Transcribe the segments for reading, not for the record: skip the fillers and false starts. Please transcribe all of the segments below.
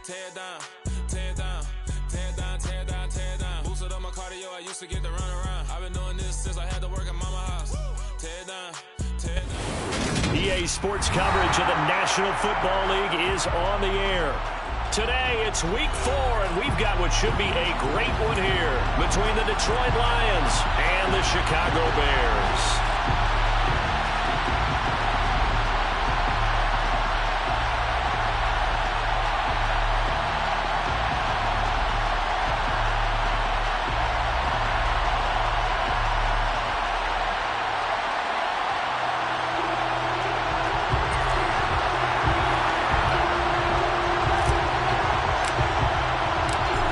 tear it down, tear it down, tear it down, tear it down, tear it down. Boosted up my cardio, I used to get to run around. I've been doing this since I had to work at mama house. Tear it down, tear it down. EA Sports coverage of the National Football League is on the air. Today, it's Week 4, and we've got what should be a great one here between the Detroit Lions and the Chicago Bears.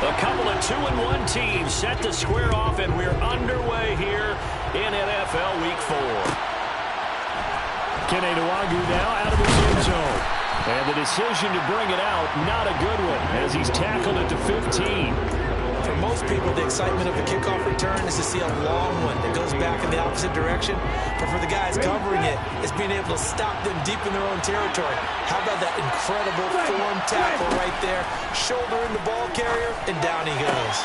A couple of 2-1 teams set to square off, and we're underway here in NFL Week 4. Kene Nwangwu now out of his end zone. And the decision to bring it out, not a good one, as he's tackled at the 15. For most people, the excitement of the kickoff return is to see a long one that goes back in the opposite direction. But for the guys covering it, it's being able to stop them deep in their own territory. How about that incredible form tackle right there? Shoulder in the ball carrier, and down he goes.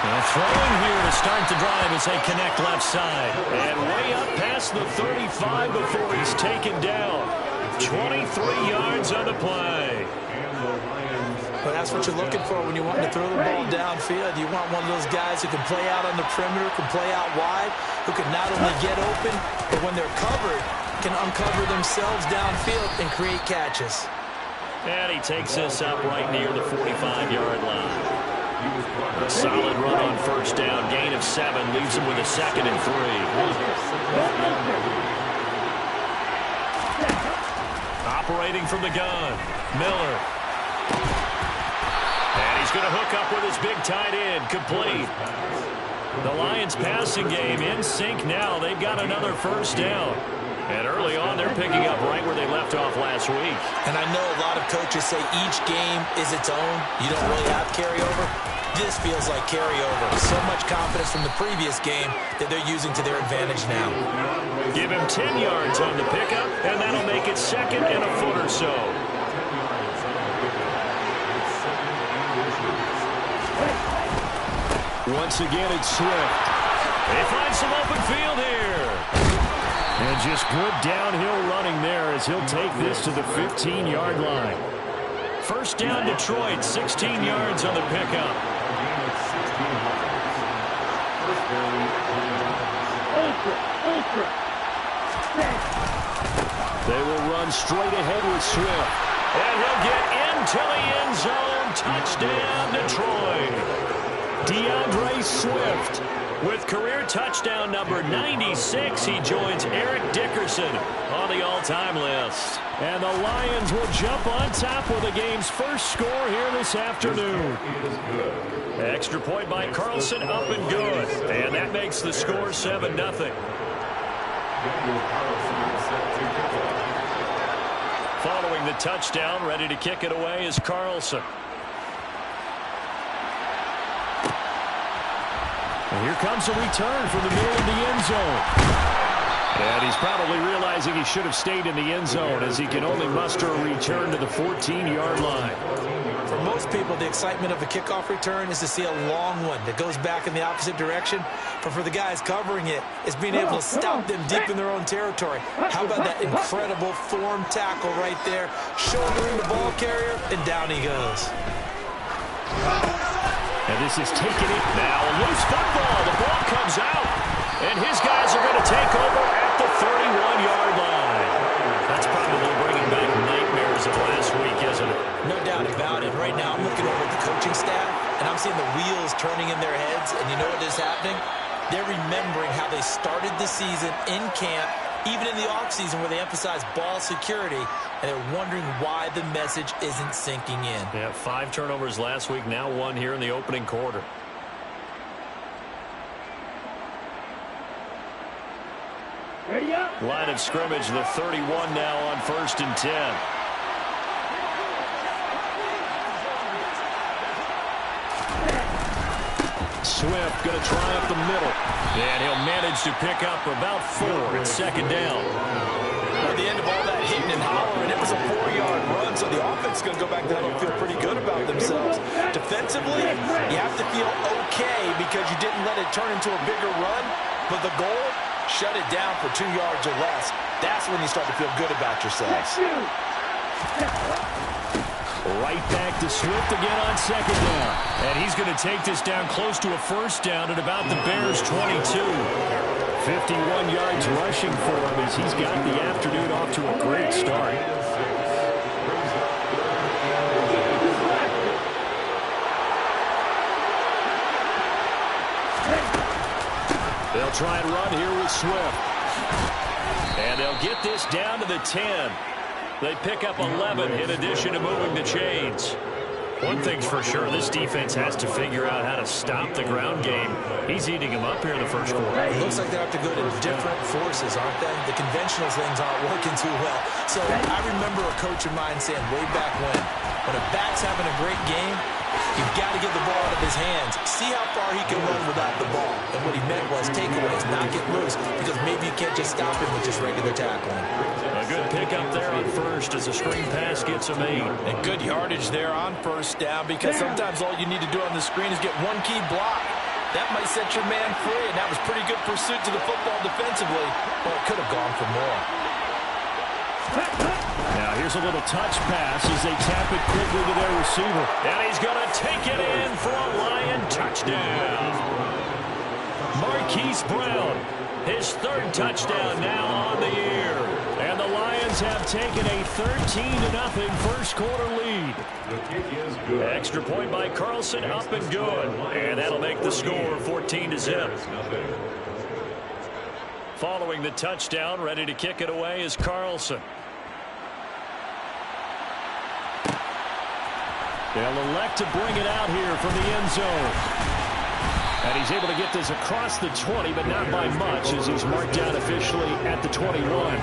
And throwing here to start the drive as they connect left side. And way up past the 35 before he's taken down. 23 yards on the play. But that's what you're looking for when you want to throw the ball downfield. You want one of those guys who can play out on the perimeter, can play out wide, who can not only get open, but when they're covered, can uncover themselves downfield and create catches. And he takes this up right near the 45-yard line. A solid run on first down, gain of 7, leaves him with a 2nd and 3. Operating from the gun, Miller. And he's going to hook up with his big tight end, complete. The Lions passing game in sync now. They've got another first down. And early on, they're picking up right where they left off last week. And I know a lot of coaches say each game is its own. You don't really have carryover. This feels like carryover. So much confidence from the previous game that they're using to their advantage now. Give him 10 yards on the pickup, and that'll make it 2nd and a foot or so. Once again, it's Swift. They find some open field here. And just good downhill running there as he'll take this to the 15-yard line. First down, Detroit, 16 yards on the pickup. They will run straight ahead with Swift. And he'll get into the end zone. Touchdown, Detroit. DeAndre Swift with career touchdown number 96. He joins Eric Dickerson on the all-time list. And the Lions will jump on top with the game's first score here this afternoon. Extra point by Carlson, up and good. And that makes the score 7-0. Following the touchdown, ready to kick it away is Carlson. And here comes a return from the middle of the end zone. And he's probably realizing he should have stayed in the end zone as he can only muster a return to the 14-yard line. For most people, the excitement of a kickoff return is to see a long one that goes back in the opposite direction. But for the guys covering it, it's being able to stop them deep in their own territory. How about that incredible form tackle right there? Shouldering the ball carrier, and down he goes. And this is taking it now. A loose football. The ball comes out. And his guys are going to take over at the 31-yard line. That's probably bringing back nightmares of last week, isn't it? No doubt about it. Right now, I'm looking over at the coaching staff, and I'm seeing the wheels turning in their heads. And you know what is happening? They're remembering how they started the season in camp, even in the offseason where they emphasized ball security, and they're wondering why the message isn't sinking in. Yeah, 5 turnovers last week, now 1 here in the opening quarter. Line of scrimmage, the 31 now on 1st and 10. Swift going to try up the middle. And he'll manage to pick up about 4 at second down. At the end of all that hitting and hollering, it was a 4-yard run, so the offense is going to go back down and feel pretty good about themselves. Defensively, you have to feel okay because you didn't let it turn into a bigger run, but the goal, shut it down for 2 yards or less. That's when you start to feel good about yourselves. Right back to Swift again on second down. And he's going to take this down close to a first down at about the Bears' 22. 51 yards rushing for him as he's got the afternoon off to a great start. They'll try and run here with Swift. And they'll get this down to the 10. They pick up 11 in addition to moving the chains. One thing's for sure, this defense has to figure out how to stop the ground game. He's eating him up here in the first quarter. It looks like they have to go to different forces, aren't they? The conventional things aren't working too well. So I remember a coach of mine saying way back when a back's having a great game, you've got to get the ball out of his hands. See how far he can run without the ball. And what he meant was takeaways, not get loose, because maybe you can't just stop him with just regular tackling. A good pickup there on first as a screen pass gets a made. And good yardage there on first down, because sometimes all you need to do on the screen is get one key block. That might set your man free, and that was pretty good pursuit to the football defensively. Well, it could have gone for more. Now here's a little touch pass as they tap it quickly to their receiver. And he's going to take it in for a Lion touchdown. Marquise Brown, his 3rd touchdown now on the year. And the Lions have taken a 13-0 first quarter lead. Extra point by Carlson, up and good. And that'll make the score 14-0. Following the touchdown, ready to kick it away is Carlson. They'll elect to bring it out here from the end zone. And he's able to get this across the 20, but not by much, as he's marked down officially at the 21.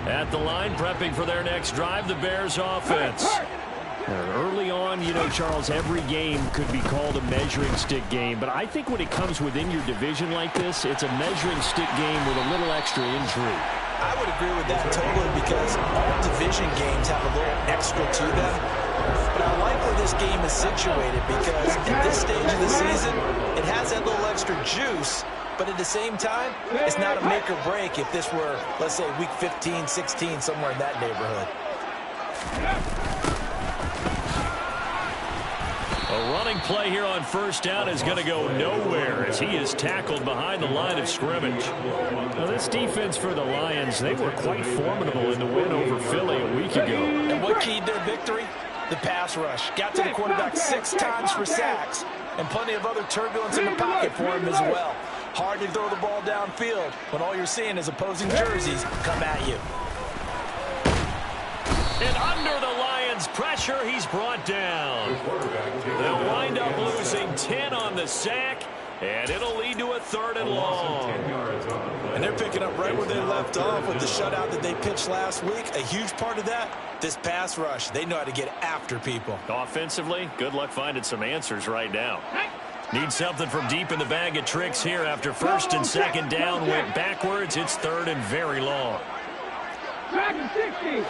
At the line, prepping for their next drive, the Bears offense. Early on, you know, Charles, every game could be called a measuring stick game, but I think when it comes within your division like this, it's a measuring stick game with a little extra intrigue. I would agree with that totally, because all division games have a little extra to them. But I like where this game is situated, because at this stage of the season, it has that little extra juice. But at the same time, it's not a make or break if this were, let's say, week 15, 16, somewhere in that neighborhood. A running play here on first down is going to go nowhere as he is tackled behind the line of scrimmage. Now, this defense for the Lions, they were quite formidable in the win over Philly a week ago. And what keyed their victory? The pass rush. Got to the quarterback 6 times for sacks, and plenty of other turbulence in the pocket for him as well. Hard to throw the ball downfield when all you're seeing is opposing jerseys come at you. And under the Lions' pressure, he's brought down. They'll wind up losing 10 on the sack, and it'll lead to a 3rd and long. And they're picking up right where they left off with the shutout that they pitched last week. A huge part of that, this pass rush. They know how to get after people. Offensively, good luck finding some answers right now. Need something from deep in the bag of tricks here after 1st and 2nd down went backwards. It's 3rd and very long. Track and 60.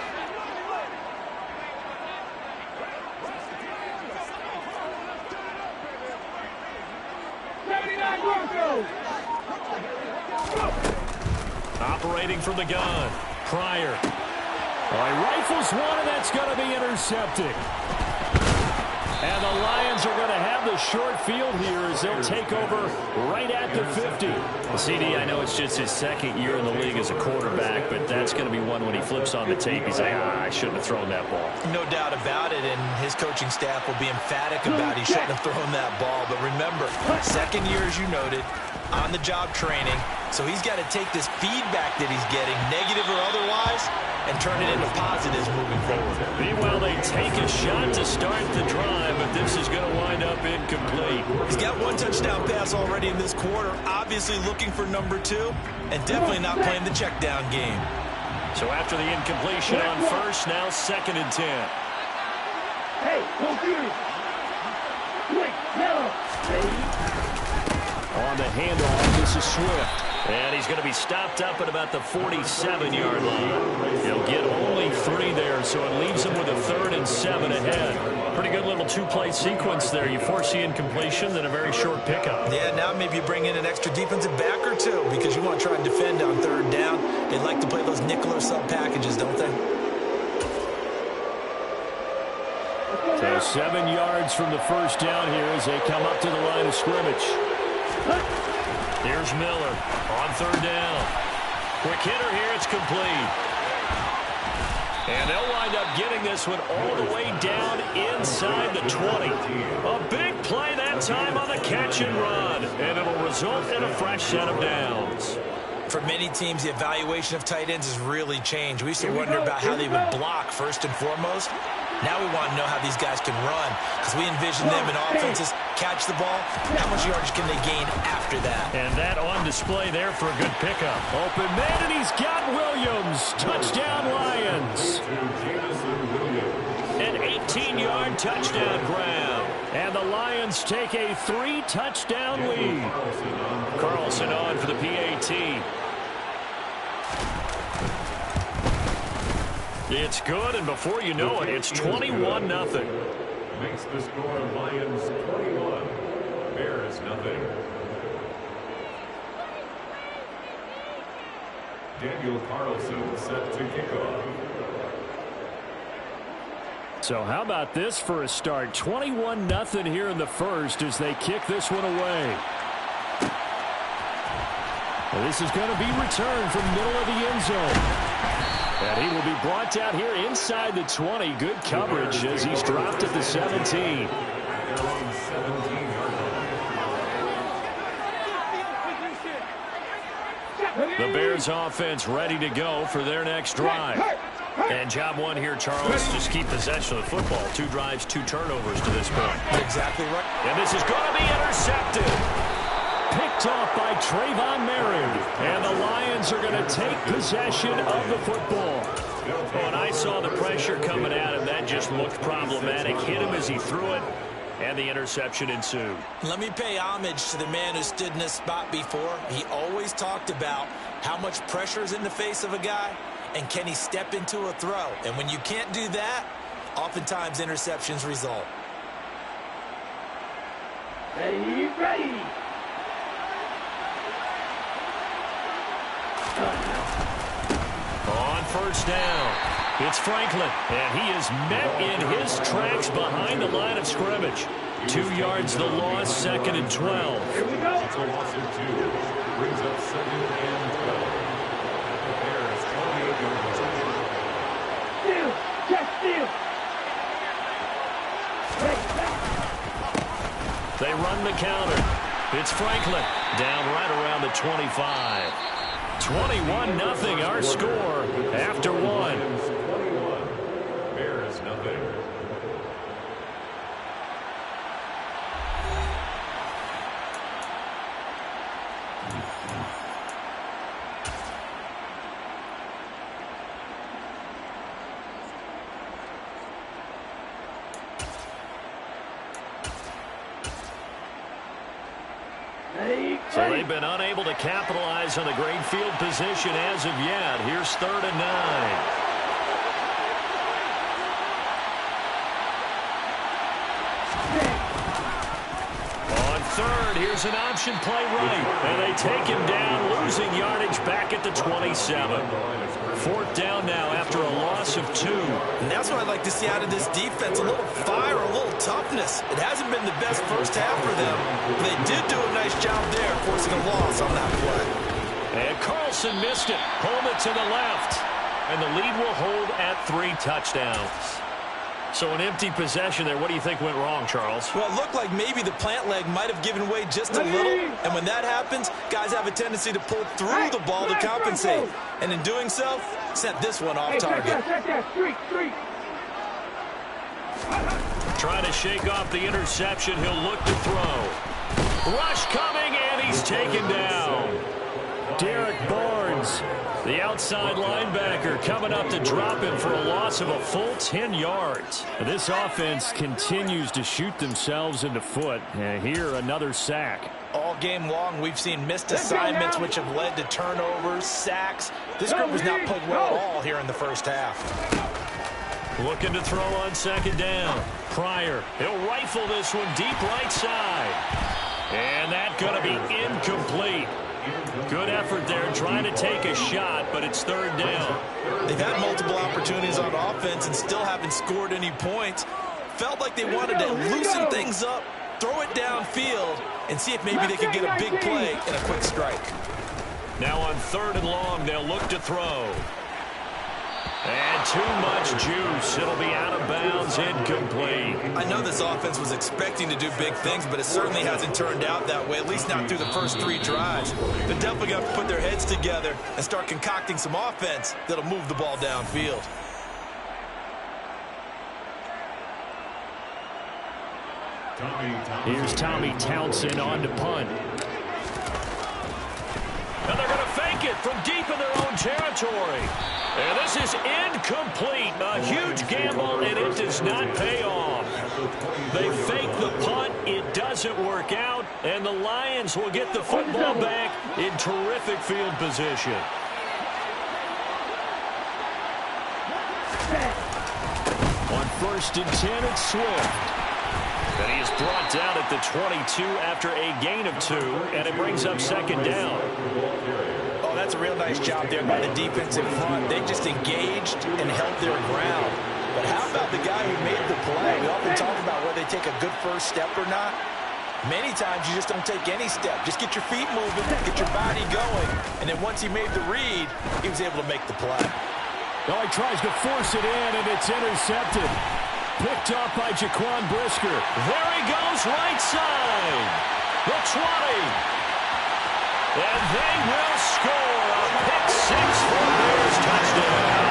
Operating from the gun, Pryor. He rifles one, and that's going to be intercepted. And the Lions are going to have the short field here as they'll take over right at the 50. Well, CD, I know it's just his 2nd year in the league as a quarterback, but that's going to be one when he flips on the tape. He's like, I shouldn't have thrown that ball. No doubt about it, and his coaching staff will be emphatic about he shouldn't have thrown that ball. But remember, 2nd year, as you noted, on-the-job training, So he's got to take this feedback that he's getting, negative or otherwise, and turn it into positives moving forward. Meanwhile, they take a shot to start the drive, but this is going to wind up incomplete. He's got one touchdown pass already in this quarter, obviously looking for number 2, and definitely not playing the check down game. So after the incompletion on first, now 2nd and 10. Hey, computer. Quick, yellow. On the handoff, this is Swift. And he's going to be stopped up at about the 47-yard line. He'll get only 3 there, so it leaves him with a 3rd and 7 ahead. Pretty good little 2-play sequence there. You force the incompletion, then a very short pickup. Yeah, now maybe you bring in an extra defensive back or 2 because you want to try and defend on 3rd down. They like to play those nickel or sub packages, don't they? So 7 yards from the first down here as they come up to the line of scrimmage. Here's Miller on 3rd down. Quick hitter here, it's complete. And they'll wind up getting this one all the way down inside the 20. A big play that time on the catch and run. And it'll result in a fresh set of downs. For many teams, the evaluation of tight ends has really changed. We used to wonder about how they would block first and foremost. Now we want to know how these guys can run because we envision them in offenses catch the ball. How much yardage can they gain after that? And that on display there for a good pickup. Open man, and he's got Williams. Touchdown, Lions. An 18-yard touchdown grab. And the Lions take a 3-touchdown lead. Carlson on for the PAT. It's good, and before you know it, it's 21-0. Makes the score Lions 21, Bears nothing. Daniel Carlson set to kick off. So how about this for a start? 21-0 here in the first as they kick this one away. Well, this is going to be returned from middle of the end zone. And he will be brought down here inside the 20. Good coverage as he's dropped at the 17. The Bears offense ready to go for their next drive. And job one here, Charles, just keep possession of the football. 2 drives, 2 turnovers to this point. Exactly right. And this is going to be intercepted. Picked off by Trayvon Merritt. And the Lions are going to take possession of the football. Oh, and I saw the pressure coming at him. That just looked problematic. Hit him as he threw it, and the interception ensued. Let me pay homage to the man who stood in this spot before. He always talked about how much pressure is in the face of a guy, and can he step into a throw. And when you can't do that, oftentimes interceptions result. Ready. On first down, it's Franklin, and he is met in his tracks behind the line of scrimmage. 2 yards the loss, 2nd and 12. Here we go. It's a loss of 2. Brings up 2nd and 12. The Bears 28 yards. Steal. Check steal. They run the counter. It's Franklin, down right around the 25. 21-0 our score after 1. 21, Bears nothing. So they've been unable to capitalize on the great field position as of yet. Here's 3rd and 9. On 3rd, here's an option play right. And they take him down, losing yardage back at the 27. 4th down now after a loss of 2. And that's what I'd like to see out of this defense, a little fire, a little toughness. It hasn't been the best first half for them, but they did do a nice job there, forcing a loss on that play. And Carlson missed it. Home it to the left. And the lead will hold at 3 touchdowns. So an empty possession there. What do you think went wrong, Charles? Well, it looked like maybe the plant leg might have given way just a little. And when that happens, guys have a tendency to pull through the ball to compensate. And in doing so, sent this one off target. Trying to shake off the interception. He'll look to throw. Rush coming, and he's taken down. Derek Barnes, the outside linebacker, coming up to drop him for a loss of a full 10 yards. This offense continues to shoot themselves in the foot. And here, another sack. All game long, we've seen missed assignments which have led to turnovers, sacks. This group has not played well at all here in the first half. Looking to throw on second down. Pryor, he'll rifle this one deep right side. And that's going to be incomplete. Good effort there, trying to take a shot, but it's third down. They've had multiple opportunities on offense and still haven't scored any points. Felt like they wanted to loosen things up, throw it downfield, and see if maybe they could get a big play and a quick strike. Now on third and long, they'll look to throw. And too much juice. It'll be out of bounds, incomplete. I know this offense was expecting to do big things, but it certainly hasn't turned out that way, at least not through the first 3 drives. They're definitely going to put their heads together and start concocting some offense that'll move the ball downfield. Here's Tommy Townsend on to punt. And they're going to fake it from deep in their own territory. And this is incomplete. A huge gamble, and it does not pay off. They fake the punt. It doesn't work out. And the Lions will get the football back in terrific field position. On 1st and 10, it's Swift. And he is brought down at the 22 after a gain of 2, and it brings up second down. Oh, that's a real nice job there by the defensive front. They just engaged and held their ground. But how about the guy who made the play? We often talk about whether they take a good first step or not. Many times you just don't take any step. Just get your feet moving, get your body going. And then once he made the read, he was able to make the play. Well, he tries to force it in, and it's intercepted. Picked off by Jaquan Brisker. There he goes, right side. The 20. And they will score a pick 6 for Bears touchdown.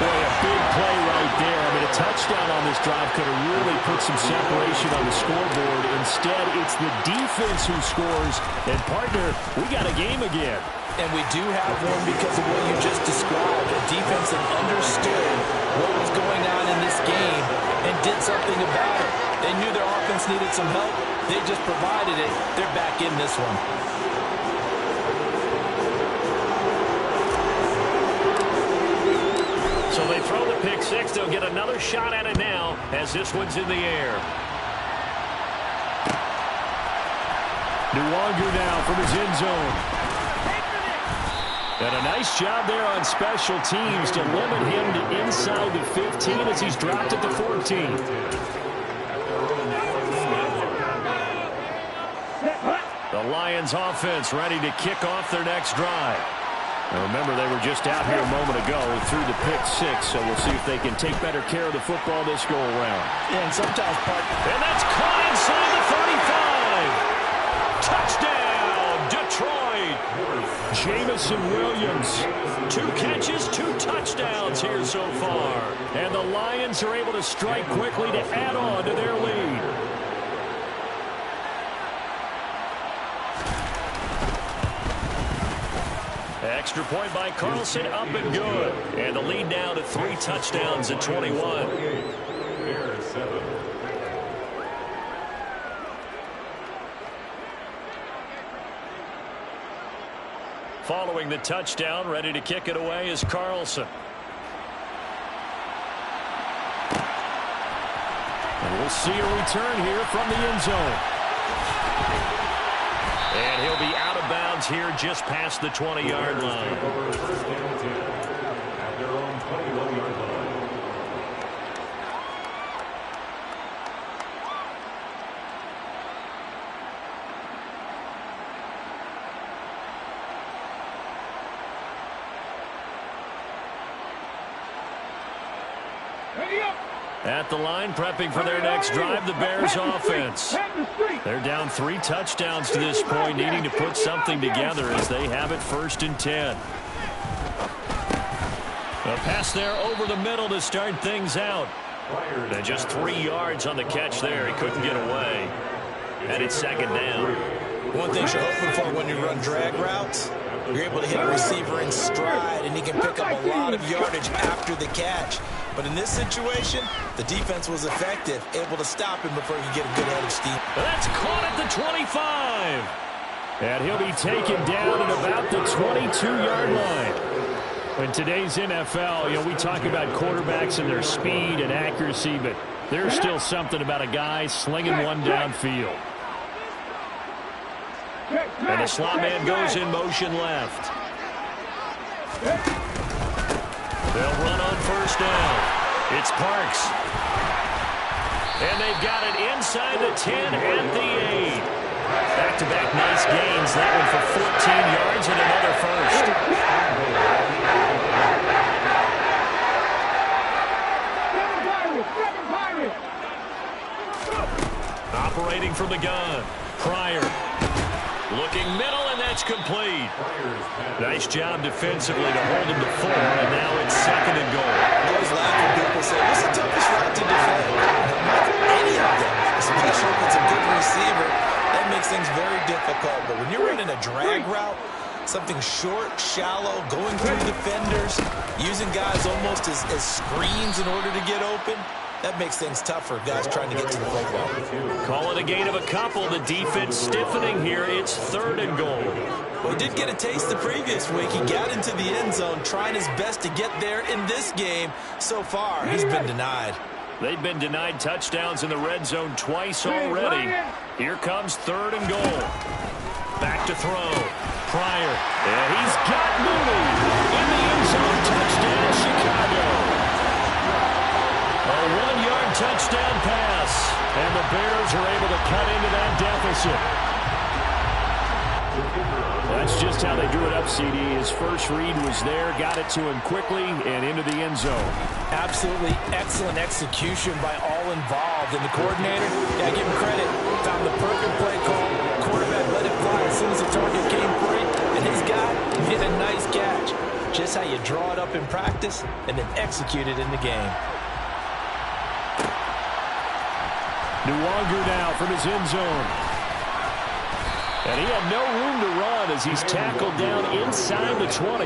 Boy, a big play right there. I mean, a touchdown on this drive could have really put some separation on the scoreboard. Instead, it's the defense who scores. And, partner, we got a game again. And we do have one because of what you just described. A defense that understood what was going on in this game and did something about it. They knew their offense needed some help. They just provided it. They're back in this one. So they throw the pick 6. They'll get another shot at it now as this one's in the air. Nwonger now from his end zone. And a nice job there on special teams to limit him to inside the 15 as he's dropped at the 14. The Lions offense ready to kick off their next drive. Now remember, they were just out here a moment ago through the pick 6, so we'll see if they can take better care of the football this go around. Yeah, and sometimes, and that's caught inside the 35. Touchdown, Detroit. Jamison Williams, 2 catches, 2 touchdowns here so far. And the Lions are able to strike quickly to add on to their lead. Extra point by Carlson, up and good. And the lead now to 3 touchdowns at 21. Bears 7. Following the touchdown, ready to kick it away is Carlson. And we'll see a return here from the end zone. And he'll be out of bounds here just past the 20-yard line. First and 10 at their own 21-yard line. Ready up! At the line, prepping for their next drive, the Bears offense. They're down 3 touchdowns to this point, needing to put something together as they have it 1st and 10. A pass there over the middle to start things out. And just 3 yards on the catch there. He couldn't get away. And it's 2nd down. One thing you're hoping for when you run drag routes, you're able to hit a receiver in stride, and he can pick up a lot of yardage after the catch. But in this situation, the defense was effective, able to stop him before he could get a good head of steam. That's caught at the 25. And he'll be taken down at about the 22-yard line. In today's NFL, we talk about quarterbacks and their speed and accuracy, but there's still something about a guy slinging one downfield. And the slot man goes in motion left. They'll run on 1st down. It's Parks. And they've got it inside the 10 and the 8. Back-to-back nice gains. That one for 14 yards and another first. Operating from the gun. Pryor. Looking middle, and that's complete. Nice job defensively to hold him to 4, and now it's 2nd and goal. I always laugh when people say, what's the toughest route to defend? Not any of them, especially if it's a good receiver. That makes things very difficult. But when you're running a drag route, something short, shallow, going through defenders, using guys almost as screens in order to get open, that makes things tough for guys trying to get to the football. Call it a gain of a couple. The defense stiffening here. It's 3rd and goal. Well, he did get a taste the previous week. He got into the end zone, trying his best to get there in this game. So far, he's been denied. They've been denied touchdowns in the red zone twice already. Here comes 3rd and goal. Back to throw. Pryor. And he's got Mooney in the end zone. Touchdown, Chicago. A 1-yard touchdown pass, and the Bears are able to cut into that deficit. That's just how they drew it up, CD. His first read was there, got it to him quickly, and into the end zone. Absolutely excellent execution by all involved. And the coordinator, give him credit, found the perfect play call. Quarterback let it fly as soon as the target came free, and his guy hit a nice catch. Just how you draw it up in practice and then execute it in the game. Nwogu now from his end zone. And he had no room to run as he's tackled down inside the 20.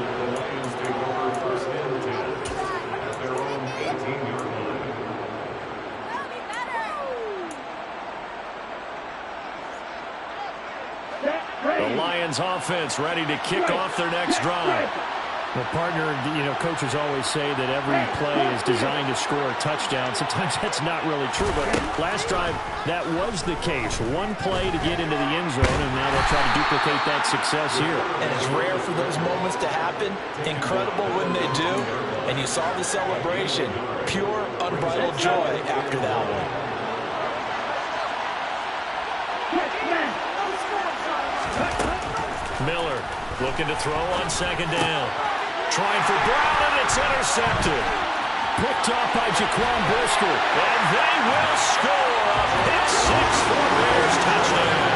The Lions offense ready to kick off their next drive. Well, partner, coaches always say that every play is designed to score a touchdown. Sometimes that's not really true, but last drive, that was the case. One play to get into the end zone, and now they'll try to duplicate that success here. And it's rare for those moments to happen. Incredible when they do. And you saw the celebration. Pure, unbridled joy after that one. Miller looking to throw on 2nd down. Trying for Brown, and it's intercepted. Picked off by Jaquan Brisker. And they will score a pick 6 for Bears touchdown.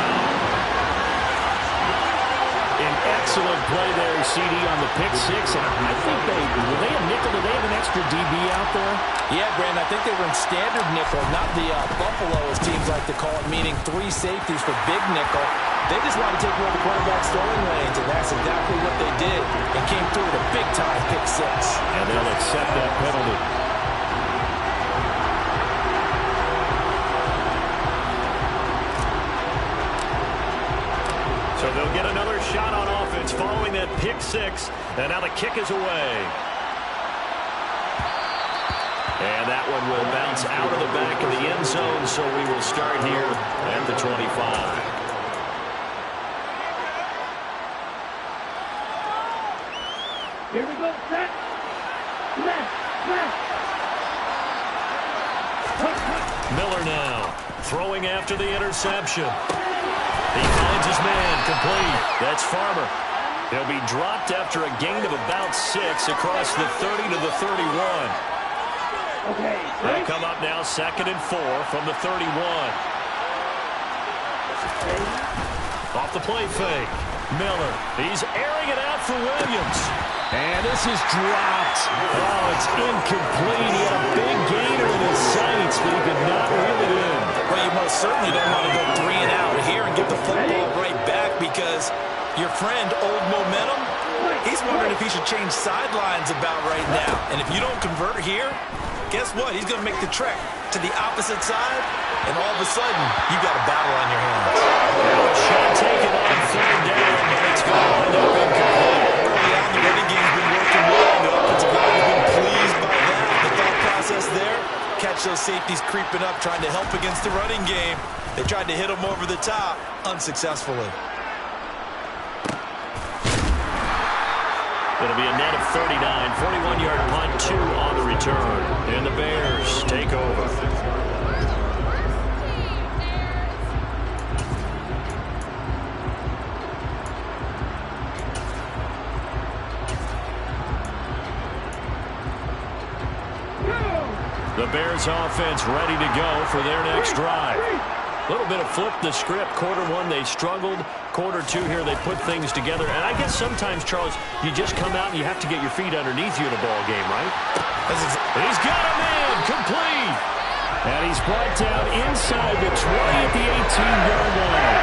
An excellent play there, CD, on the pick 6. And I think were they a nickel? Did they have an extra DB out there? Yeah, Brandon, I think they were in standard nickel, not the Buffalo, as teams like to call it, meaning 3 safeties for big nickel. They just want to take away the quarterback's throwing lanes, and that's exactly what they did. And came through with a big-time pick 6. And they'll accept that penalty. So they'll get another shot on offense following that pick 6. And now the kick is away. And that one will bounce out of the back of the end zone, so we will start here at the 25. Here we go, set. Left. Miller now throwing after the interception. He finds his man, complete. That's Farmer. He'll be dropped after a gain of about 6 across the 30 to the 31. Okay. They'll come up now 2nd and 4 from the 31. Off the play fake. Miller, he's airing it out for Williams. And this is dropped. Oh, it's incomplete. He had a big gainer in his sights, but he could not reel it in. Well, you most certainly don't want to go 3 and out here and get the football right back because your friend, Old Momentum, he's wondering if he should change sidelines about right now. And if you don't convert here, guess what? He's going to make the trek to the opposite side, and all of a sudden, you've got a battle on your hands. Shot taken on 3rd down, but it's going to end up incomplete. Early on, the running game's been working well, and the offensive line has been pleased by that. The thought process there, catch those safeties creeping up, trying to help against the running game. They tried to hit them over the top, unsuccessfully. It'll be a net of 39, 41-yard punt, 2 on the return. And the Bears take over. The Bears offense ready to go for their next drive. A little bit of flip the script. Quarter 1, they struggled. Quarter 2 here, they put things together. And I guess sometimes, Charles, you just come out and you have to get your feet underneath you in a ball game, right? He's got a man, complete. And he's brought down inside the 20 at the 18-yard line.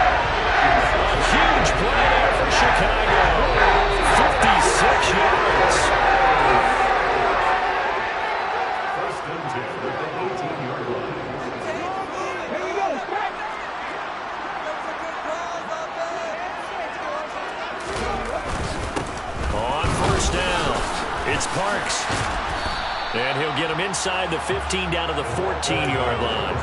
A huge play there for Chicago. 56 yards. First and 10 at the 18-yard line. Here we go. Set. On 1st down, it's Parks. And he'll get him inside the 15 down to the 14-yard line.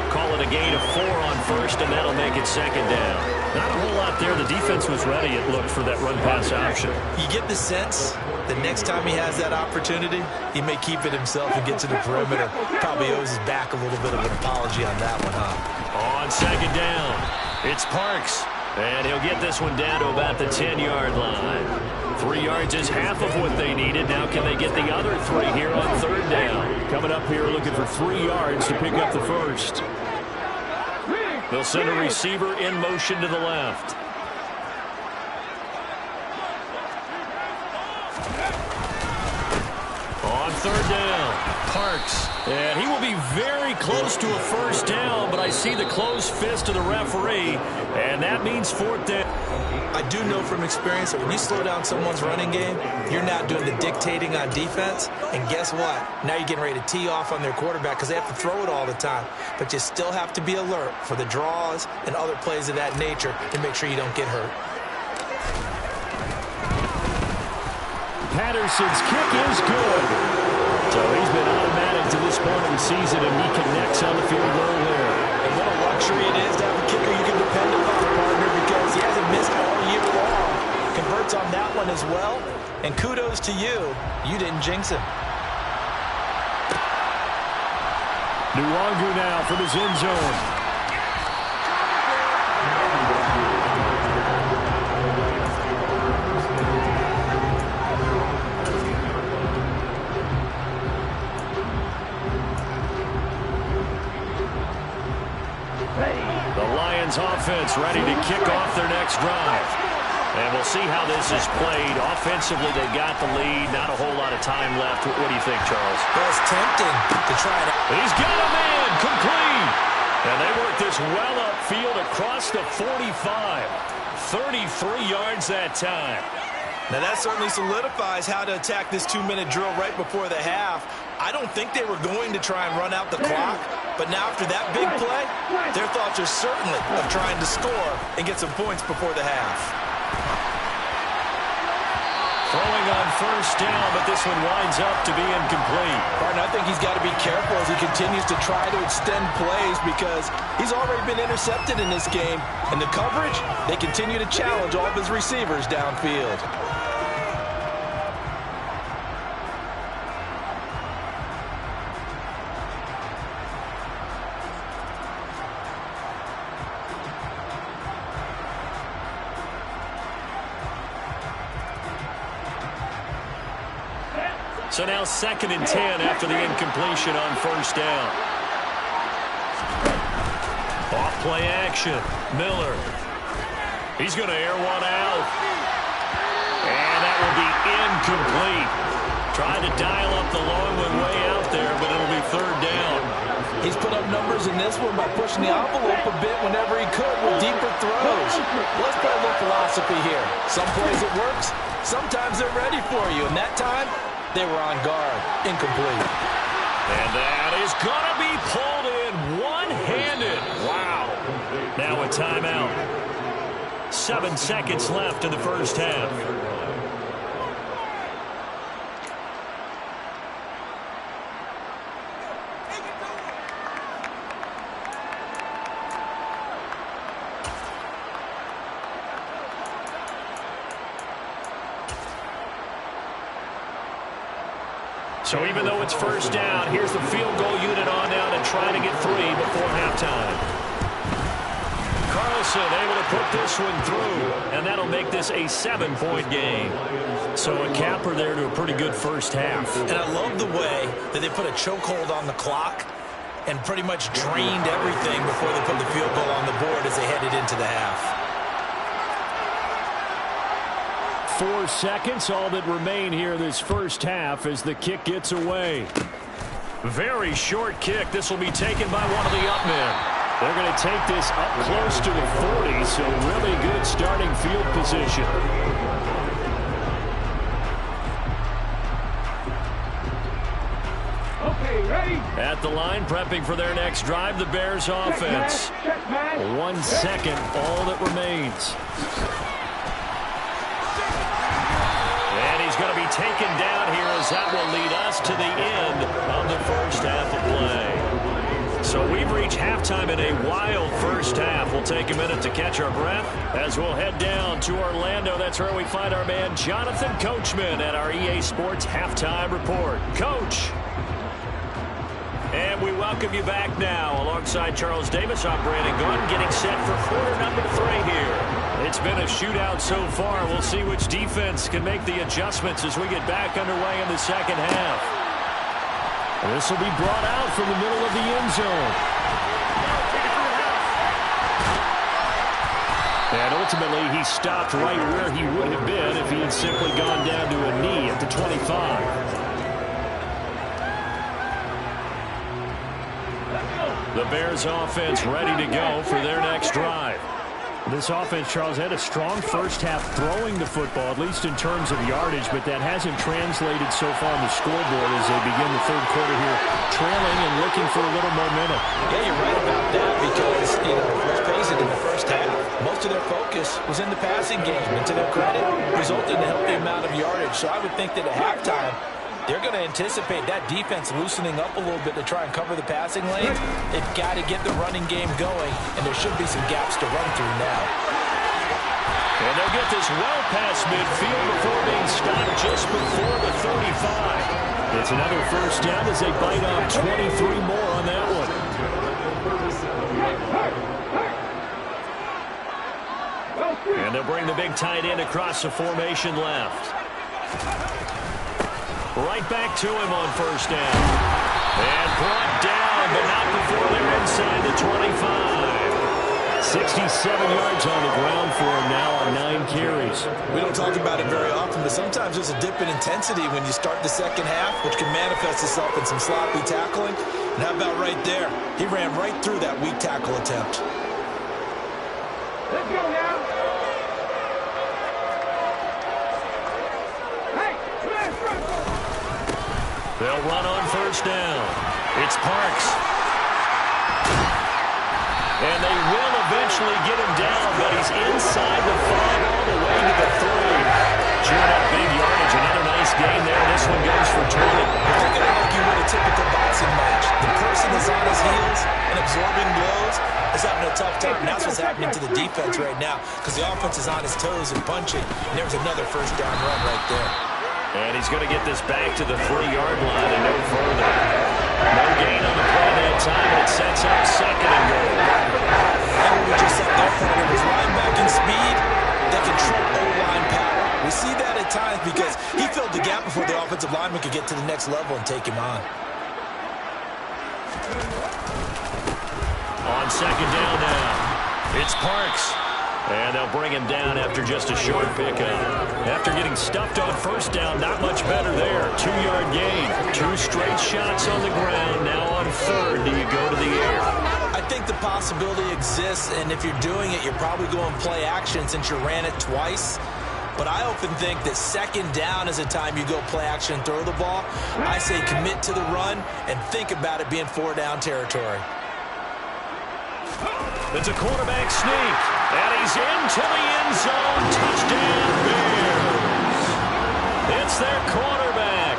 Call it a gain of 4 on 1st, and that'll make it 2nd down. Not a whole lot there. The defense was ready, it looked, for that run-pass option. You get the sense the next time he has that opportunity, he may keep it himself and get to the perimeter. Probably owes his back a little bit of an apology on that one, huh? On 2nd down, it's Parks. And he'll get this one down to about the 10-yard line. 3 yards is half of what they needed. Now can they get the other 3 here on 3rd down? Coming up here looking for 3 yards to pick up the first. They'll send a receiver in motion to the left. On 3rd down, Parks. And he will be very close to a 1st down, but I see the closed fist of the referee, and that means 4th down. I do know from experience that when you slow down someone's running game, you're not doing the dictating on defense. And guess what? Now you're getting ready to tee off on their quarterback because they have to throw it all the time. But you still have to be alert for the draws and other plays of that nature to make sure you don't get hurt. Patterson's kick is good. So he's been automatic to this point of the season, and he connects on the field goal there. And what a luxury it is to have a kicker you can depend upon, partner, because he hasn't missed all year long. Converts on that one as well. And kudos to you. You didn't jinx him. Nwangu now from his end zone. The Lions offense ready to kick off their next drive. And we'll see how this is played. Offensively, they got the lead. Not a whole lot of time left. What do you think, Charles? Well, it's tempting to try it. He's got a man, complete. And they work this well upfield across the 45. 33 yards that time. Now, that certainly solidifies how to attack this 2-minute drill right before the half. I don't think they were going to try and run out the clock, but now after that big play, their thoughts are certainly of trying to score and get some points before the half. Throwing on 1st down, but this one winds up to be incomplete. Barton, I think he's got to be careful as he continues to try to extend plays because he's already been intercepted in this game. And the coverage, they continue to challenge all of his receivers downfield. So now 2nd and 10 after the incompletion on first down. Off play action. Miller. He's going to air one out. And that will be incomplete. Tried to dial up the long one way out there, but it'll be 3rd down. He's put up numbers in this one by pushing the envelope a bit whenever he could with deeper throws. Let's play a little philosophy here. Some plays it works. Sometimes they're ready for you. And that time, they were on guard. Incomplete. And that is going to be pulled in one-handed. Wow. Now a timeout. 7 seconds left in the first half. So even though it's first down, here's the field goal unit on now to try to get 3 before halftime. Carlson able to put this one through, and that'll make this a 7-point game. So a capper there to a pretty good first half. And I love the way that they put a chokehold on the clock and pretty much drained everything before they put the field goal on the board as they headed into the half. 4 seconds, all that remain here this first half as the kick gets away. Very short kick. This will be taken by one of the up men. They're going to take this up close to the 40, so really good starting field position. Okay, ready? At the line, prepping for their next drive, the Bears offense. 1 second, all that remains. And he's going to be taken down here as that will lead us to the end of the first half of play. So we've reached halftime in a wild first half. We'll take a minute to catch our breath as we'll head down to Orlando. That's where we find our man Jonathan Coachman at our EA Sports Halftime Report. Coach. And we welcome you back now. Alongside Charles Davis, I'm Brandon Gunn, getting set for quarter number 3 here. It's been a shootout so far. We'll see which defense can make the adjustments as we get back underway in the second half. This will be brought out from the middle of the end zone. And ultimately, he stopped right where he would have been if he had simply gone down to a knee at the 25. The Bears offense ready to go for their next drive. This offense, Charles, had a strong first half throwing the football, at least in terms of yardage, but that hasn't translated so far on the scoreboard as they begin the third quarter here, trailing and looking for a little momentum. Yeah, you're right about that because, let's face it, in the first half, most of their focus was in the passing game, and to their credit, resulted in a healthy amount of yardage. So I would think that at halftime, they're going to anticipate that defense loosening up a little bit to try and cover the passing lanes. They've got to get the running game going, and there should be some gaps to run through now. And they'll get this well past midfield before being stopped just before the 35. It's another first down as they bite off 23 more on that one. And they'll bring the big tight end across the formation left. Right back to him on first down. And brought down, but not before they're inside the 25. 67 yards on the ground for him now on 9 carries. We don't talk about it very often, but sometimes there's a dip in intensity when you start the second half, which can manifest itself in some sloppy tackling. And how about right there? He ran right through that weak tackle attempt. Let's go now. They'll run on first down. It's Parks. And they will eventually get him down, but he's inside the 5 all the way to the 3. Chewing up big yardage. Another nice gain there. This one goes for 20. If they're going to argue with a typical boxing match, the person that's on his heels and absorbing blows is having a tough time. And that's what's happening to the defense right now because the offense is on his toes and punching. And there's another first down run right there. And he's going to get this back to the 3-yard line and no further. No gain on the play that time, and it sets up second and goal. And we just said their point of his linebacking speed, they can trump O-line power. We see that at times because he feels close the gap before the offensive lineman could get to the next level and take him on. On second down now, it's Parks. And they'll bring him down after just a short pickup. After getting stuffed on first down, not much better there. 2-yard gain. 2 straight shots on the ground. Now on third, do you go to the air? I think the possibility exists, and if you're doing it, you're probably going play action since you ran it twice. But I often think that second down is a time you go play action and throw the ball. I say commit to the run and think about it being 4-down territory. It's a quarterback sneak, and he's into the end zone. Touchdown, Bears. It's their quarterback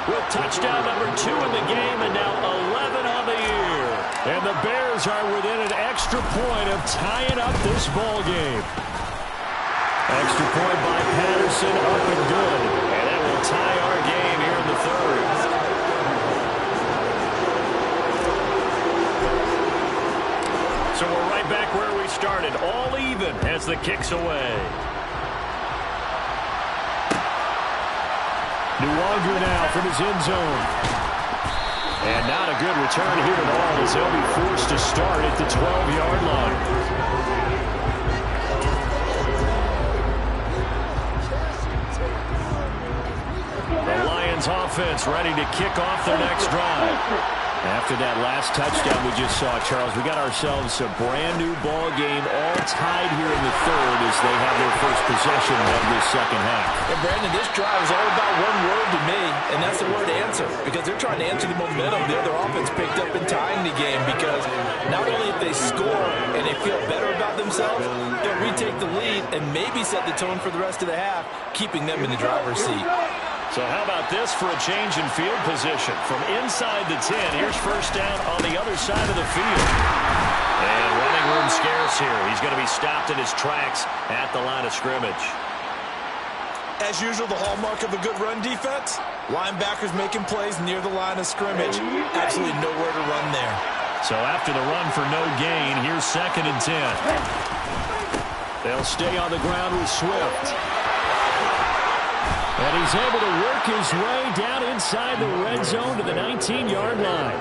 with touchdown number 2 in the game and now 11 on the year. And the Bears are within an extra point of tying up this ball game. Extra point by Patterson, up and good. And that will tie our game here in the third. So we're right back where we started, all even as the kick's away. Nwangu now from his end zone. And not a good return here at all as they'll be forced to start at the 12-yard line. The Lions offense ready to kick off their next drive. After that last touchdown we just saw, Charles, we got ourselves a brand-new ball game all tied here in the third as they have their first possession of this second half. And, Brandon, this drive is all about one word to me, and that's the word answer, because they're trying to answer the momentum the other offense picked up in tying the game, because not only if they score and they feel better about themselves, they'll retake the lead and maybe set the tone for the rest of the half, keeping them in the driver's seat. So how about this for a change in field position? From inside the 10, here's first down on the other side of the field. And running room scarce here. He's going to be stopped in his tracks at the line of scrimmage. As usual, the hallmark of a good run defense, linebackers making plays near the line of scrimmage. Absolutely nowhere to run there. So after the run for no gain, here's second and 10. They'll stay on the ground with Swift. And he's able to work his way down inside the red zone to the 19-yard line.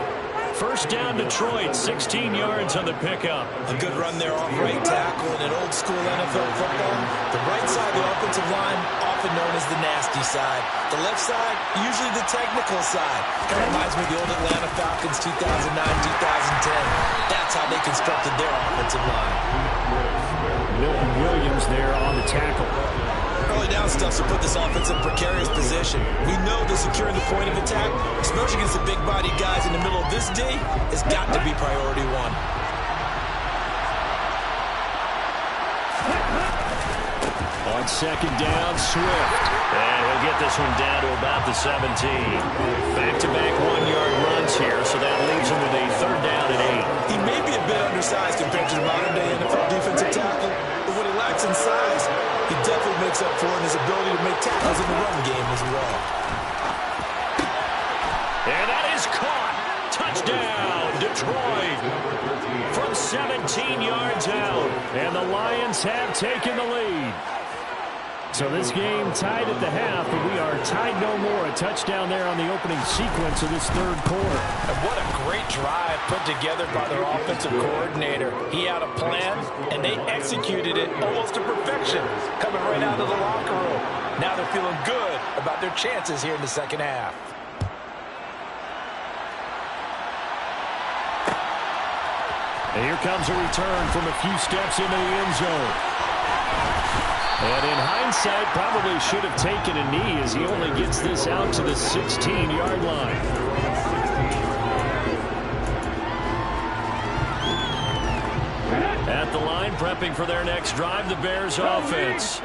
First down, Detroit, 16 yards on the pickup. A good run there off right tackle in an old-school NFL football. The right side of the offensive line, often known as the nasty side. The left side, usually the technical side. Kind of reminds me of the old Atlanta Falcons 2009-2010. That's how they constructed their offensive line. Milton Williams there on the tackle. Early down stuff to put this offense in a precarious position. We know that securing the point of attack, especially against the big-bodied guys in the middle of this D, has got to be priority one. On second down, Swift. And he'll get this one down to about the 17. Back-to-back 1-yard runs here, so that leaves him with a third down and 8. He may be a bit undersized compared to the modern-day NFL defensive tackle, but what he lacks in size, he definitely makes up for in his ability to make tackles in the run game as well. And that is caught. Touchdown, Detroit. From 17 yards out. And the Lions have taken the lead. So this game tied at the half, but we are tied no more. A touchdown there on the opening sequence of this third quarter. And what a great drive put together by their offensive coordinator. He had a plan, and they executed it almost to perfection, coming right out of the locker room. Now they're feeling good about their chances here in the second half. And here comes a return from a few steps into the end zone. And in hindsight, probably should have taken a knee as he only gets this out to the 16-yard line. At the line, prepping for their next drive, the Bears offense.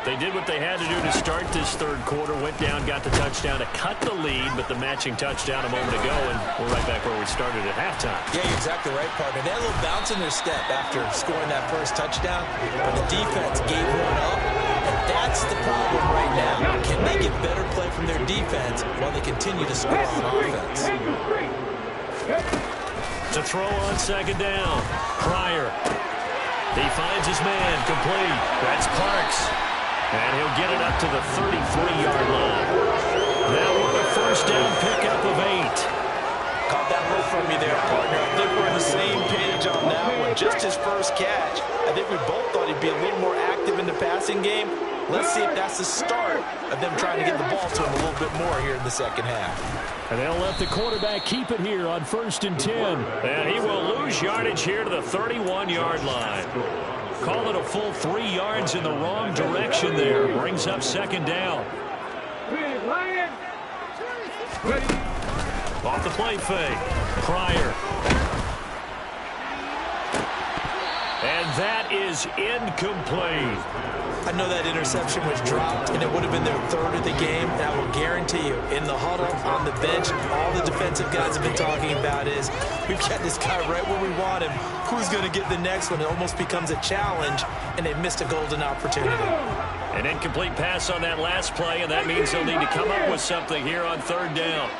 They did what they had to do to start this third quarter, went down, got the touchdown to cut the lead, but the matching touchdown a moment ago, and we're right back where we started at halftime. Yeah, you're exactly right, partner. They had a little bounce in their step after scoring that first touchdown, but the defense gave one up, and that's the problem right now. Can they get better play from their defense while they continue to score on offense? To throw on second down, Pryor. He finds his man, complete. That's Parks. And he'll get it up to the 33-yard line. That one a first down pickup of 8. Caught that look from me there, partner. I think we're on the same page on that one. Just his first catch. I think we both thought he'd be a little more active in the passing game. Let's see if that's the start of them trying to get the ball to him a little bit more here in the second half. And they'll let the quarterback keep it here on 1st and 10. And he will lose yardage here to the 31-yard line. Call it a full 3 yards in the wrong direction there. Brings up 2nd down. Off the play fake. Pryor. And that is incomplete. I know that interception was dropped, and it would have been their 3rd of the game, and I will guarantee you, in the huddle, on the bench, all the defensive guys have been talking about is, we've got this guy right where we want him. Who's going to get the next one? It almost becomes a challenge, and they missed a golden opportunity. An incomplete pass on that last play, and that means they'll need to come up with something here on 3rd down.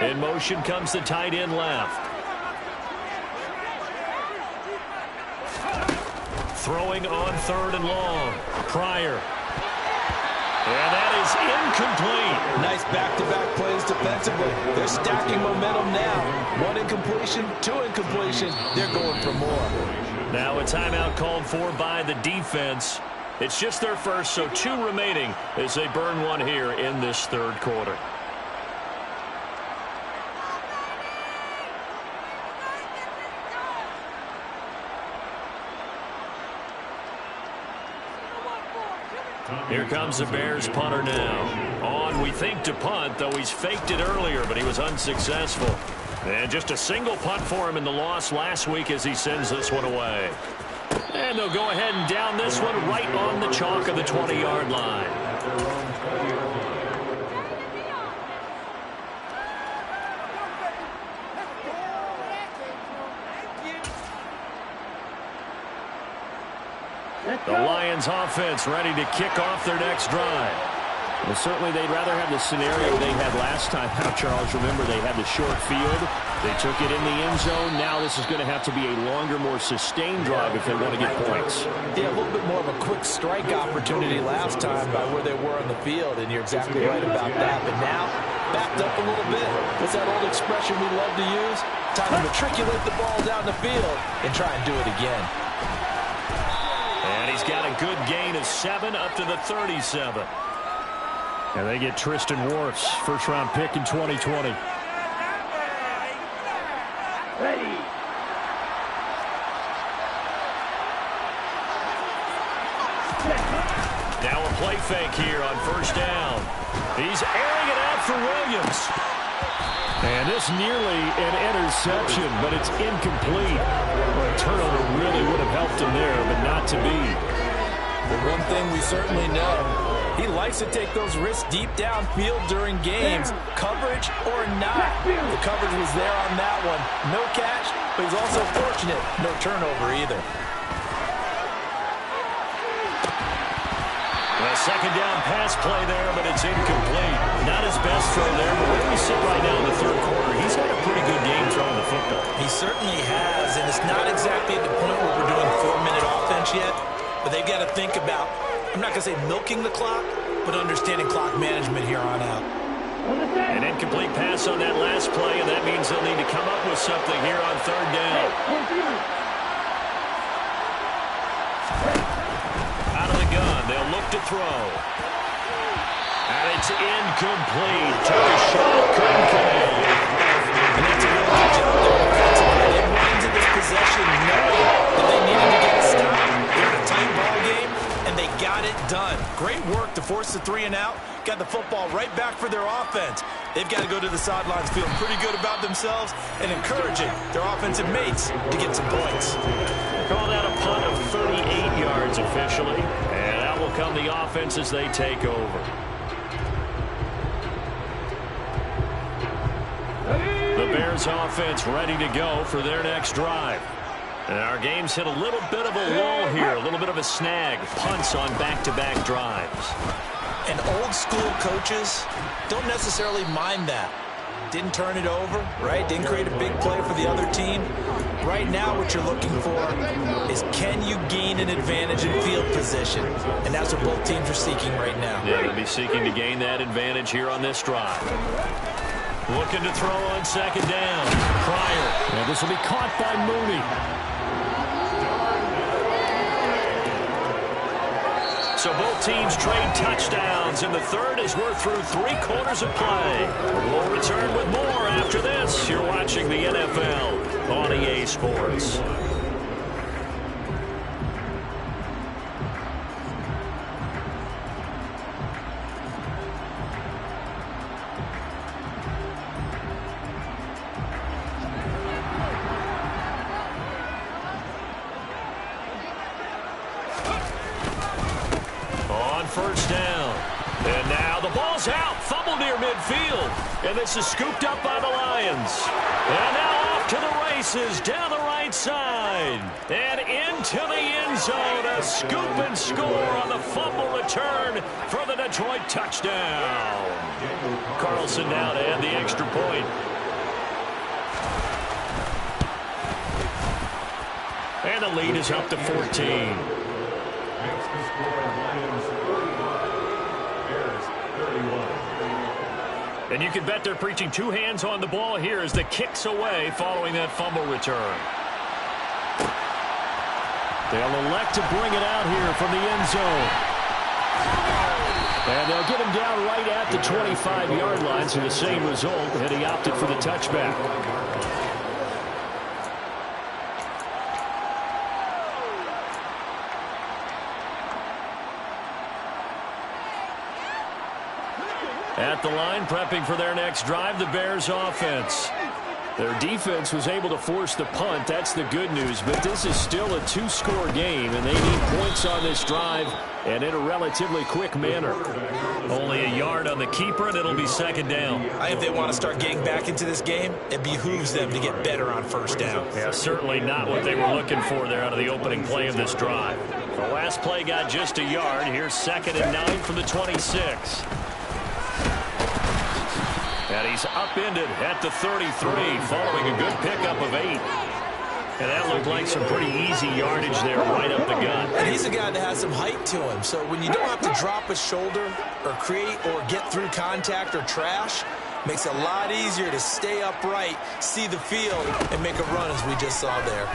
In motion comes the tight end left. Throwing on 3rd and long. Pryor. And that is incomplete. Nice back-to-back plays defensively. They're stacking momentum now. 1 incompletion, 2 incompletion. They're going for more. Now a timeout called for by the defense. It's just their first, so 2 remaining as they burn one here in this 3rd quarter. Here comes the Bears punter now. On, we think, to punt, though he's faked it earlier, but he was unsuccessful. And just a single punt for him in the loss last week as he sends this one away. And they'll go ahead and down this one right on the chalk of the 20-yard line. The Lions offense ready to kick off their next drive. Well, certainly they'd rather have the scenario they had last time out, Charles. Remember, they had the short field. They took it in the end zone. Now this is going to have to be a longer, more sustained drive if they want to get points. Yeah, a little bit more of a quick strike opportunity last time by where they were on the field, and you're exactly right about that. But now, backed up a little bit. What's that old expression we love to use? Time to matriculate the ball down the field and try and do it again. And he's got a good gain of 7 up to the 37. And they get Tristan Wirfs, first-round pick in 2020. Ready. Now a play fake here on 1st down. He's airing it out for Williams. And this nearly an interception, but it's incomplete. Well, a turnover really would have helped him there, but not to be. The one thing we certainly know, he likes to take those risks deep downfield during games, coverage or not. The coverage was there on that one. No catch, but he's also fortunate. No turnover either. A second down pass play there, but it's incomplete. Not his best throw there, but where we sit right now in the 3rd quarter, he's had a pretty good game throwing the football. He certainly has, and it's not exactly at the point where we're doing 4-minute offense yet, but they've got to think about, I'm not going to say milking the clock, but understanding clock management here on out. An incomplete pass on that last play, and that means they'll need to come up with something here on 3rd down. Out of the gun, they'll look to throw. And it's incomplete. Took a shot, couldn't connect. And that's a real good job there defensively. They went into this possession knowing that they needed to get a stop. They're in a tight ball game, and they got it done. Great work to force the 3 and out. Got the football right back for their offense. They've got to go to the sidelines feeling pretty good about themselves and encouraging their offensive mates to get some points. Call that a punt of 38 yards officially. And out will come the offense as they take over. The Bears offense ready to go for their next drive. And our game's hit a little bit of a lull here, a little bit of a snag. Punts on back-to-back drives. And old school coaches don't necessarily mind that. didn't turn it over, right? Didn't create a big play for the other team. Right now, what you're looking for is, can you gain an advantage in field position? And that's what both teams are seeking right now. Yeah, they'll be seeking to gain that advantage here on this drive. Looking to throw on second down. Pryor. And this will be caught by Mooney. So both teams trade touchdowns, and the third as we're through 3 quarters of play. We'll return with more after this. You're watching the NFL on EA Sports. First down. And now the ball's out. Fumble near midfield. And this is scooped up by the Lions. And now off to the races down the right side. And into the end zone. A scoop and score on the fumble return for the Detroit touchdown. Carlson now to add the extra point. And the lead is up to 14. And you can bet they're preaching 2 hands on the ball here as the kick's away following that fumble return. They'll elect to bring it out here from the end zone. And they'll get him down right at the 25-yard line, so the same result, and he opted for the touchback. At the line, prepping for their next drive, the Bears offense. Their defense was able to force the punt. That's the good news. But this is still a 2-score game, and they need points on this drive and in a relatively quick manner. Only a yard on the keeper, and it'll be second down. I think if they want to start getting back into this game, it behooves them to get better on first down. Yeah, certainly not what they were looking for there out of the opening play of this drive. The last play got just a yard. Here's 2nd and 9 from the 26. And he's upended at the 33 following a good pickup of 8. And that looked like some pretty easy yardage there right up the gut. And he's a guy that has some height to him. So when you don't have to drop a shoulder or create or get through contact or trash, makes it a lot easier to stay upright, see the field, and make a run as we just saw there.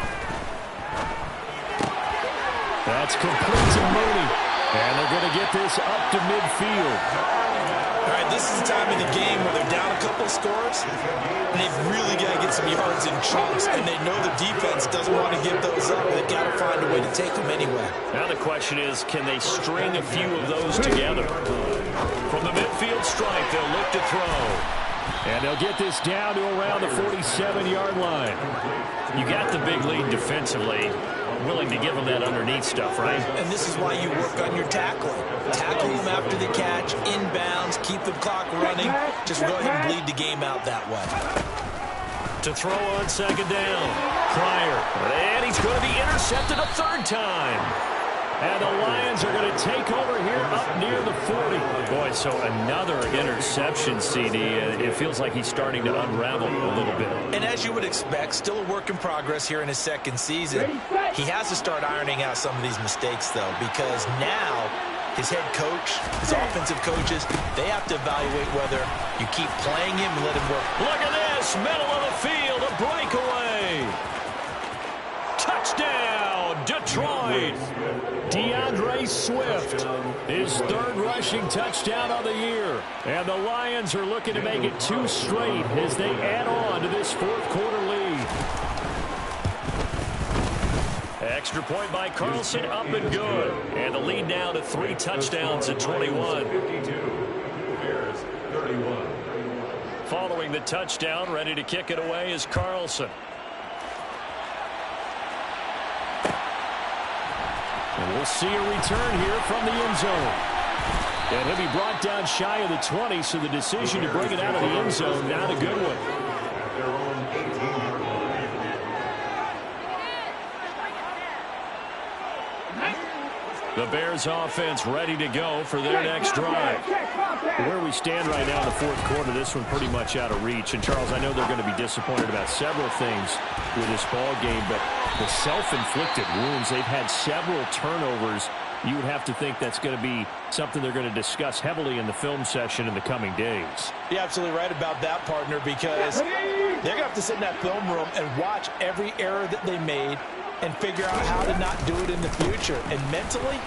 That's complete to Mooney. And they're going to get this up to midfield. All right, this is the time of the game where they're down a couple scores, and they've really got to get some yards in chunks, and they know the defense doesn't want to give those up. They've got to find a way to take them anyway. Now the question is, can they string a few of those together? From the midfield stripe, they'll look to throw. And they'll get this down to around the 47-yard line. You got the big lead defensively. Willing to give them that underneath stuff, right? And this is why you work on your tackling. Tackle them after the catch, inbounds, keep the clock running. Just go ahead and bleed the game out that way. To throw on second down. Pryor. And he's going to be intercepted a 3rd time. And the Lions are going to take over here up near the 40. Boy, so another interception, CD. It feels like he's starting to unravel a little bit. And as you would expect, still a work in progress here in his 2nd season. He has to start ironing out some of these mistakes, though, because now his head coach, his offensive coaches, they have to evaluate whether you keep playing him and let him work. Look at this, middle of the field, a breakaway. Touchdown, Detroit. DeAndre Swift, his 3rd rushing touchdown of the year. And the Lions are looking to make it 2 straight as they add on to this 4th quarter lead. Extra point by Carlson, up and good. And the lead now to 3 touchdowns at 21. Bears 31. Following the touchdown, ready to kick it away is Carlson. And we'll see a return here from the end zone. And he'll be brought down shy of the 20, so the decision to bring it out of the end zone, not a good one. Their own 18-yard line. The Bears offense ready to go for their next drive. Where we stand right now in the fourth quarter, this one pretty much out of reach. And, Charles, I know they're going to be disappointed about several things with this ball game, but the self-inflicted wounds, they've had several turnovers. You would have to think that's going to be something they're going to discuss heavily in the film session in the coming days. You're absolutely right about that, partner, because they're going to have to sit in that film room and watch every error that they made and figure out how to not do it in the future. And mentally,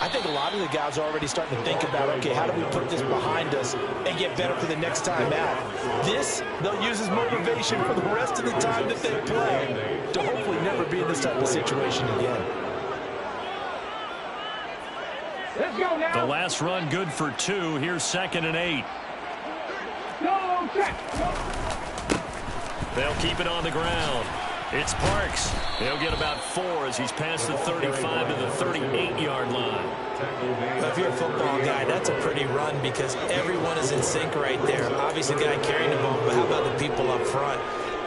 I think a lot of the guys are already starting to think about, okay, how do we put this behind us and get better for the next time out? This, they'll use as motivation for the rest of the time that they play to hopefully never be in this type of situation again. Let's go now. The last run good for 2. Here's 2nd and 8. Go, check. They'll keep it on the ground. It's Parks. He'll get about 4 as he's past the 35 to the 38-yard line. But if you're a football guy, that's a pretty run because everyone is in sync right there. Obviously, the guy carrying the ball, but how about the people up front?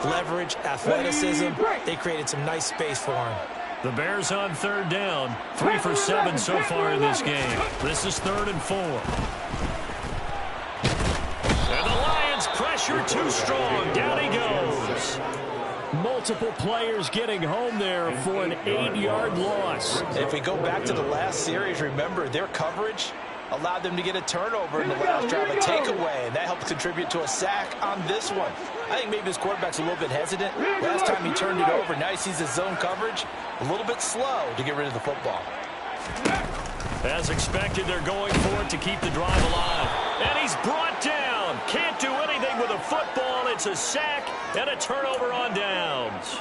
Leverage, athleticism, they created some nice space for him. The Bears on 3rd down. 3 for 7 so far in this game. This is 3rd and 4. And the Lions pressure too strong. Down he goes. Multiple players getting home there for an 8-yard loss. If we go back to the last series, remember, their coverage allowed them to get a turnover in the last drive, a takeaway, and that helped contribute to a sack on this one. I think maybe his quarterback's a little bit hesitant. Last time he turned it over, now he sees his zone coverage a little bit slow to get rid of the football. As expected, they're going for it to keep the drive alive. And he's brought down. Can't do anything with a football. It's a sack and a turnover on downs.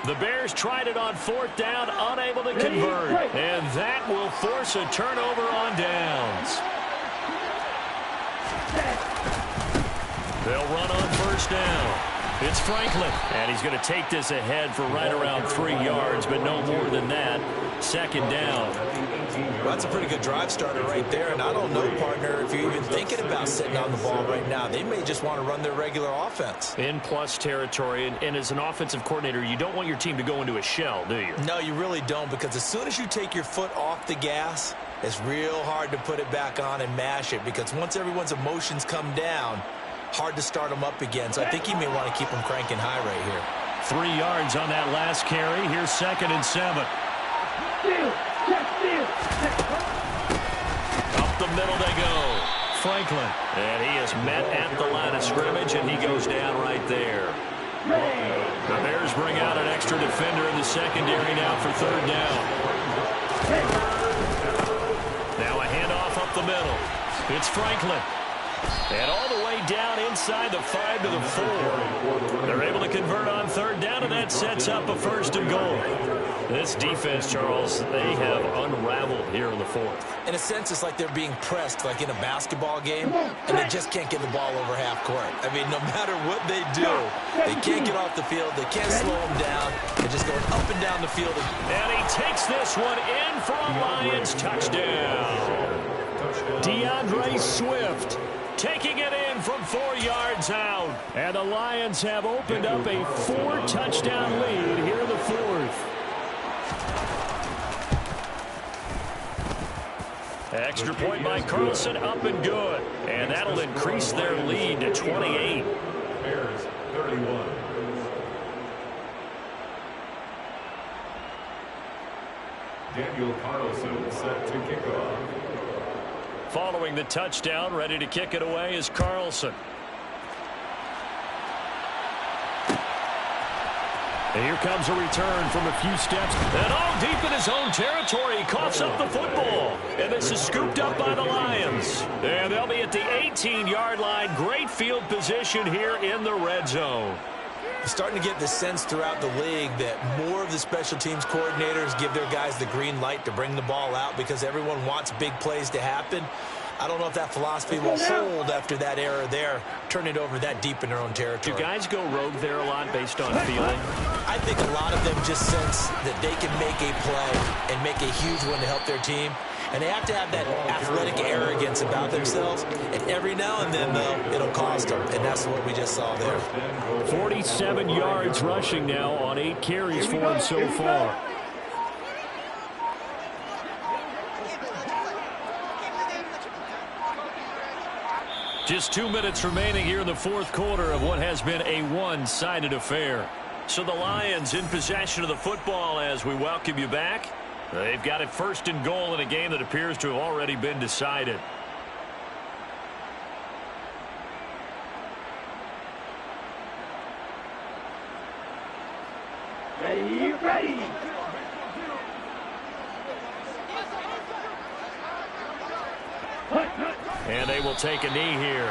The Bears tried it on 4th down, unable to convert. And that will force a turnover on downs. They'll run on 1st down. It's Franklin, and he's going to take this ahead for right around 3 yards, but no more than that. 2nd down. Well, that's a pretty good drive starter right there, and I don't know, partner, if you're even thinking about sitting on the ball right now. They may just want to run their regular offense. In plus territory, and as an offensive coordinator, you don't want your team to go into a shell, do you? No, you really don't, because as soon as you take your foot off the gas, it's real hard to put it back on and mash it, because once everyone's emotions come down, hard to start them up again. So I think you may want to keep them cranking high right here. 3 yards on that last carry. Here's 2nd and 7. Up the middle they go. Franklin. And he is met at the line of scrimmage, and he goes down right there. The Bears bring out an extra defender in the secondary now for 3rd down. Now a handoff up the middle. It's Franklin. And all the way down inside the 5 to the 4. They're able to convert on 3rd down, and that sets up a 1st and goal. This defense, Charles, they have unraveled here in the 4th. In a sense, it's like they're being pressed like in a basketball game, and they just can't get the ball over half court. I mean, no matter what they do, they can't get off the field. They can't slow them down. They're just going up and down the field. And he takes this one in for a Lions touchdown. DeAndre Swift taking it in from 4 yards out. And the Lions have opened up a 4-touchdown lead here in the 4th. Extra point by Carlson, up and good. And that'll increase their lead to 28. Bears 31. Daniel Carlson set to kick off. Following the touchdown, ready to kick it away is Carlson. And here comes a return from a few steps. And all deep in his own territory, he coughs up the football. And this is scooped up by the Lions. And they'll be at the 18-yard line. Great field position here in the red zone. You're starting to get the sense throughout the league that more of the special teams coordinators give their guys the green light to bring the ball out because everyone wants big plays to happen. I don't know if that philosophy will hold after that error there, turn it over that deep in their own territory. Do guys go rogue there a lot based on feeling? I think a lot of them just sense that they can make a play and make a huge one to help their team. And they have to have that athletic arrogance about themselves. And every now and then, though, it'll cost them. And that's what we just saw there. 47 yards rushing now on 8 carries for him so far. Just 2 minutes remaining here in the fourth quarter of what has been a one-sided affair. So the Lions in possession of the football as we welcome you back. They've got it first and goal in a game that appears to have already been decided. Ready, ready. And they will take a knee here.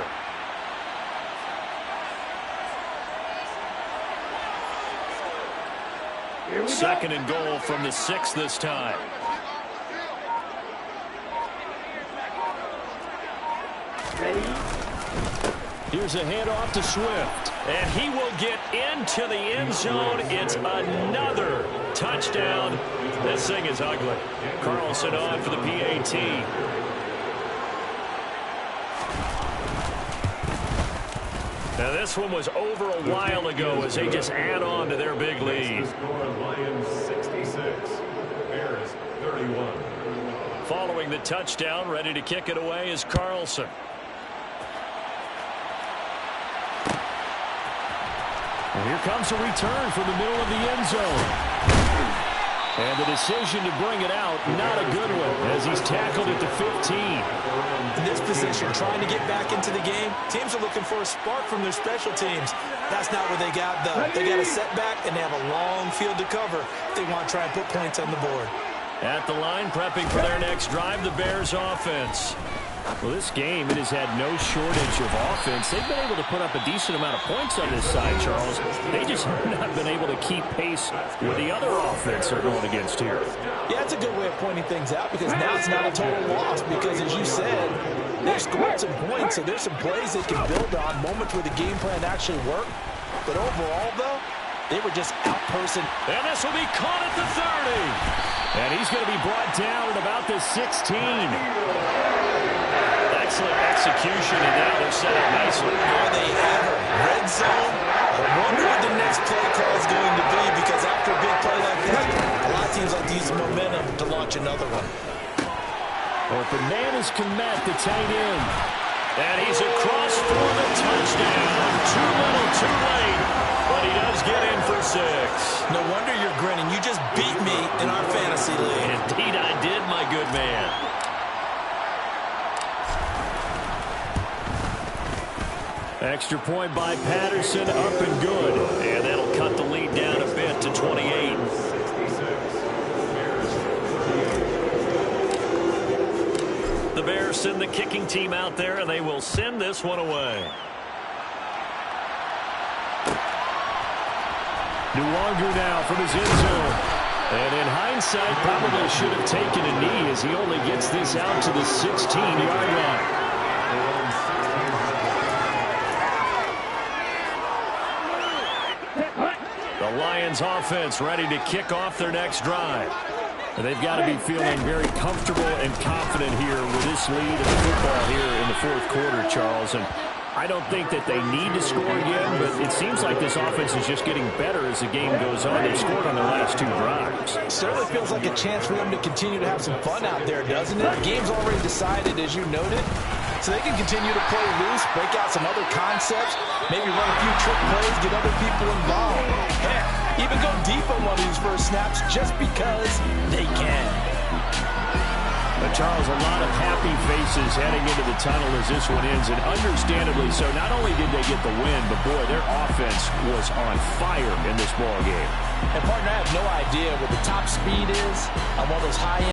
Second and goal from the 6 this time. Here's a handoff to Swift. And he will get into the end zone. It's another touchdown. This thing is ugly. Carlson on for the PAT. Now this one was over a while ago as they just add on to their big lead. Lions 66, Bears 31. Following the touchdown, ready to kick it away is Carlson. And here comes a return from the middle of the end zone. And the decision to bring it out, not a good one, as he's tackled at the 15. In this position, trying to get back into the game, teams are looking for a spark from their special teams. That's not what they got, though. They got a setback, and they have a long field to cover if they want to try and put points on the board. At the line, prepping for their next drive, the Bears offense. Well, this game, it has had no shortage of offense. They've been able to put up a decent amount of points on this side, Charles. They just have not been able to keep pace with the other offense they're going against here. Yeah, it's a good way of pointing things out because now it's not a total loss because, as you said, they've scored some points, so there's some plays they can build on, moments where the game plan actually worked. But overall, though, they were just out-person. And this will be caught at the 30. And he's going to be brought down at about the 16. Excellent execution, and now they're set up nicely. Are they ever? Red zone? I wonder what the next play call is going to be because after a big play like that, a lot of teams like to use momentum to launch another one. Open man is Kmet, the tight end. And he's across for the touchdown. Too little, too late. But he does get in for 6. No wonder you're grinning. You just beat me in our fantasy league. Indeed I did, my good man. Extra point by Patterson, up and good. And that'll cut the lead down a bit to 28. The Bears send the kicking team out there, and they will send this one away. Nwogu now from his end zone. And in hindsight, probably should have taken a knee as he only gets this out to the 16-yard line. The Lions offense ready to kick off their next drive. They've got to be feeling very comfortable and confident here with this lead of the football here in the fourth quarter, Charles. And I don't think that they need to score again, but it seems like this offense is just getting better as the game goes on. They've scored on their last 2 drives. Certainly feels like a chance for them to continue to have some fun out there, doesn't it? The game's already decided, as you noted, so they can continue to play loose, break out some other concepts, maybe run a few trick plays, get other people involved. Heck, even go deep on one of these first snaps just because they can. But Charles, a lot of happy faces heading into the tunnel as this one ends, and understandably so. Not only did they get the win, but boy, their offense was on fire in this ball game. And partner, I have no idea what the top speed is on one of those high-end